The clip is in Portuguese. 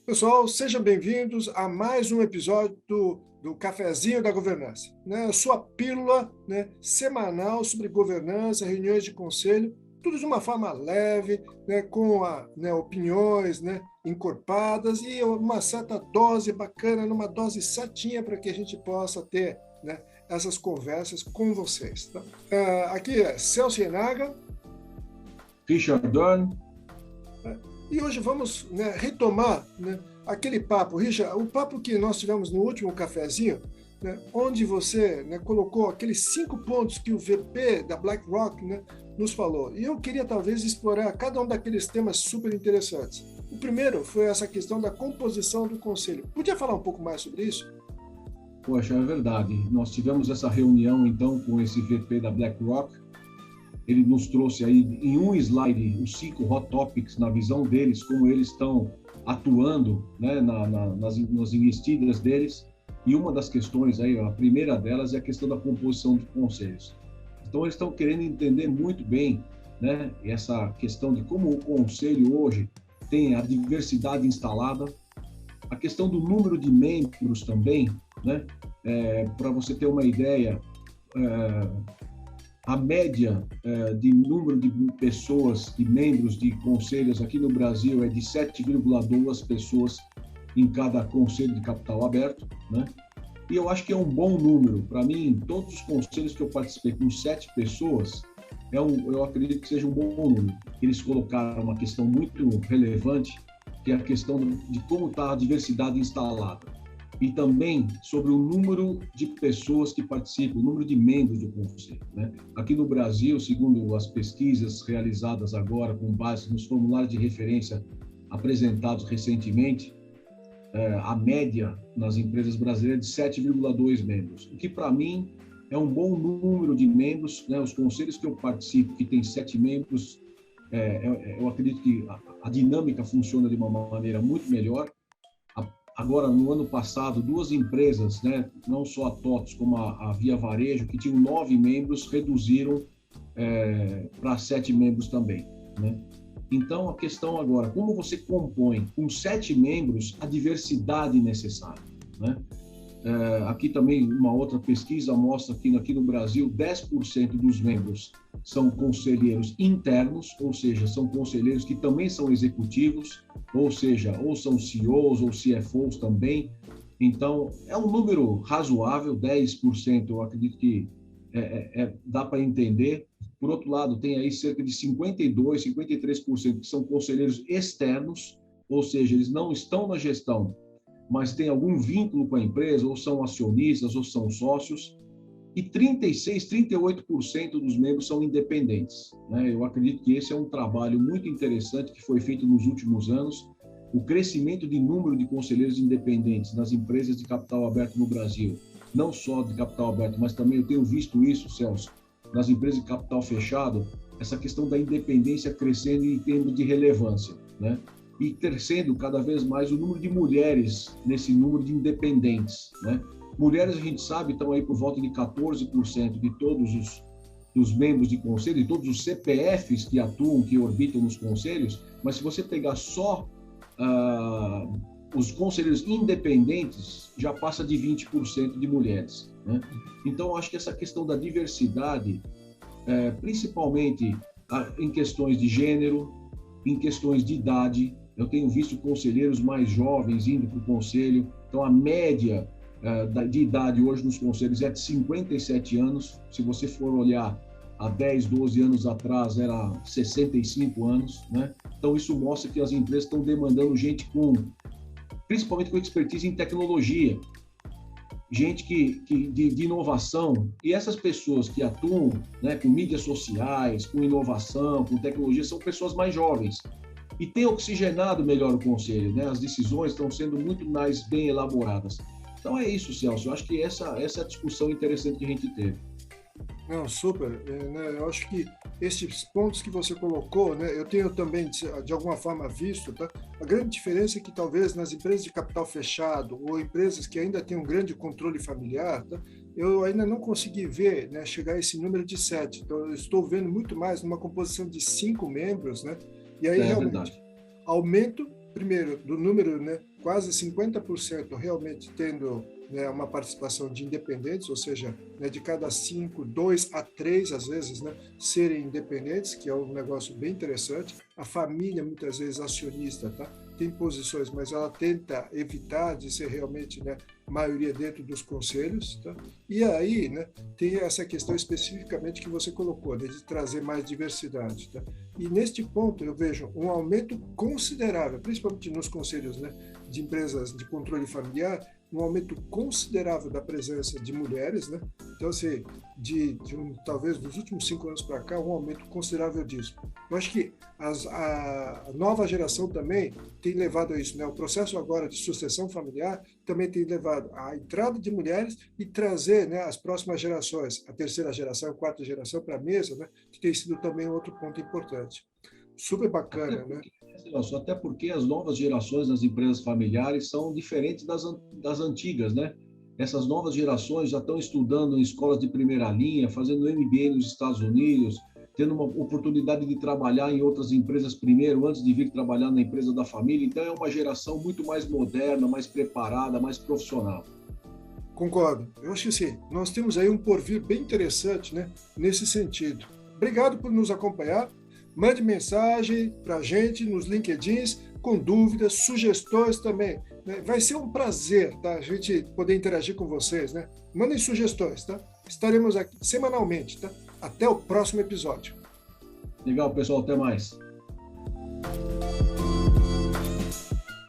Pessoal, sejam bem-vindos a mais um episódio do Cafezinho da Governança, né? A sua pílula, né, semanal sobre governança, reuniões de conselho, tudo de uma forma leve, né, com opiniões, né, encorpadas e uma certa dose bacana, numa dose certinha para que a gente possa ter, né, essas conversas com vocês. Tá? Aqui é Celso Ienaga. Richard Dorn. E hoje vamos, né, retomar, né, aquele papo, Richard, o papo que nós tivemos no último cafezinho, né, onde você, né, colocou aqueles 5 pontos que o VP da BlackRock, né, nos falou. E eu queria talvez explorar cada um daqueles temas super interessantes. O primeiro foi essa questão da composição do conselho. Podia falar um pouco mais sobre isso? Poxa, é verdade. Nós tivemos essa reunião, então, com esse VP da BlackRock. Ele nos trouxe aí em um slide os 5 hot topics na visão deles, como eles estão atuando, né, nas investidas deles. E uma das questões aí, a primeira delas é a questão da composição de conselhos. Então eles estão querendo entender muito bem, né, essa questão de como o conselho hoje tem a diversidade instalada, a questão do número de membros também, né, para você ter uma ideia. A média de número de pessoas e membros de conselhos aqui no Brasil é de 7,2 pessoas em cada conselho de capital aberto, né? E eu acho que é um bom número. Para mim, todos os conselhos que eu participei com 7 pessoas, eu acredito que seja um bom número. Eles colocaram uma questão muito relevante, que é a questão de como está a diversidade instalada. E também sobre o número de pessoas que participam, o número de membros do conselho, né? Aqui no Brasil, segundo as pesquisas realizadas agora com base nos formulários de referência apresentados recentemente, a média nas empresas brasileiras é de 7,2 membros, o que para mim é um bom número de membros, né? Os conselhos que eu participo, que tem 7 membros, eu acredito que a dinâmica funciona de uma maneira muito melhor. Agora, no ano passado, 2 empresas, né, não só a TOTS como a Via Varejo, que tinham 9 membros, reduziram para 7 membros também, né? Então, a questão agora, como você compõe com 7 membros a diversidade necessária, né? Aqui também uma outra pesquisa mostra que aqui no Brasil 10% dos membros são conselheiros internos, ou seja, são conselheiros que também são executivos, ou seja, ou são CEOs ou CFOs também. Então, é um número razoável, 10% eu acredito que dá para entender. Por outro lado, tem aí cerca de 52%, 53% que são conselheiros externos, ou seja, eles não estão na gestão, mas tem algum vínculo com a empresa, ou são acionistas, ou são sócios, e 36%, 38% dos membros são independentes, né? Eu acredito que esse é um trabalho muito interessante que foi feito nos últimos anos. O crescimento de número de conselheiros independentes nas empresas de capital aberto no Brasil, não só de capital aberto, mas também eu tenho visto isso, Celso, nas empresas de capital fechado, essa questão da independência crescendo em termos de relevância, né? E crescendo cada vez mais o número de mulheres nesse número de independentes, né? Mulheres, a gente sabe, estão aí por volta de 14% de todos os membros de conselho, de todos os CPFs que atuam, que orbitam nos conselhos, mas se você pegar só os conselheiros independentes, já passa de 20% de mulheres, né? Então, eu acho que essa questão da diversidade, principalmente em questões de gênero, em questões de idade, eu tenho visto conselheiros mais jovens indo para o conselho, então a média de idade hoje nos conselhos é de 57 anos, se você for olhar há 10, 12 anos atrás era 65 anos, né? Então isso mostra que as empresas estão demandando gente principalmente com expertise em tecnologia, gente de inovação, e essas pessoas que atuam, né, com mídias sociais, com inovação, com tecnologia, são pessoas mais jovens. E tem oxigenado melhor o conselho, né? As decisões estão sendo muito mais bem elaboradas. Então é isso, Celso. Eu acho que essa é a discussão interessante que a gente teve. Não, super. Né, eu acho que esses pontos que você colocou, né, eu tenho também, de alguma forma, visto, tá? A grande diferença é que talvez nas empresas de capital fechado ou empresas que ainda têm um grande controle familiar, tá? Eu ainda não consegui ver, né, chegar a esse número de 7. Então, eu estou vendo muito mais numa composição de 5 membros, né? E aí, É realmente, verdade. aumento, primeiro, do número, né, quase 50% realmente tendo, né, uma participação de independentes, ou seja, né, de cada 5, 2 a 3, às vezes, né, serem independentes, que é um negócio bem interessante. A família, muitas vezes, acionista, tá? Tem posições, mas ela tenta evitar de ser realmente, né, maioria dentro dos conselhos. Tá? E aí, né, tem essa questão especificamente que você colocou, né, de trazer mais diversidade. Tá? E neste ponto eu vejo um aumento considerável, principalmente nos conselhos, né, de empresas de controle familiar, um aumento considerável da presença de mulheres, né? Então, assim, talvez dos últimos 5 anos para cá, um aumento considerável disso. Eu acho que a nova geração também tem levado a isso, né? O processo agora de sucessão familiar também tem levado à entrada de mulheres e trazer, né, as próximas gerações, a terceira geração, a quarta geração para a mesa, né? Que tem sido também outro ponto importante. Super Até bacana, né? porque, Celso, até porque as novas gerações das empresas familiares são diferentes das antigas, né? Essas novas gerações já estão estudando em escolas de primeira linha, fazendo MBA nos Estados Unidos, tendo uma oportunidade de trabalhar em outras empresas primeiro, antes de vir trabalhar na empresa da família. Então, é uma geração muito mais moderna, mais preparada, mais profissional. Concordo. Eu acho que sim. Nós temos aí um porvir bem interessante, né, nesse sentido. Obrigado por nos acompanhar. Mande mensagem para a gente nos LinkedIns com dúvidas, sugestões também. Né? Vai ser um prazer, tá? A gente poder interagir com vocês, né? Mandem sugestões, tá? Estaremos aqui semanalmente, tá? Até o próximo episódio. Legal, pessoal. Até mais.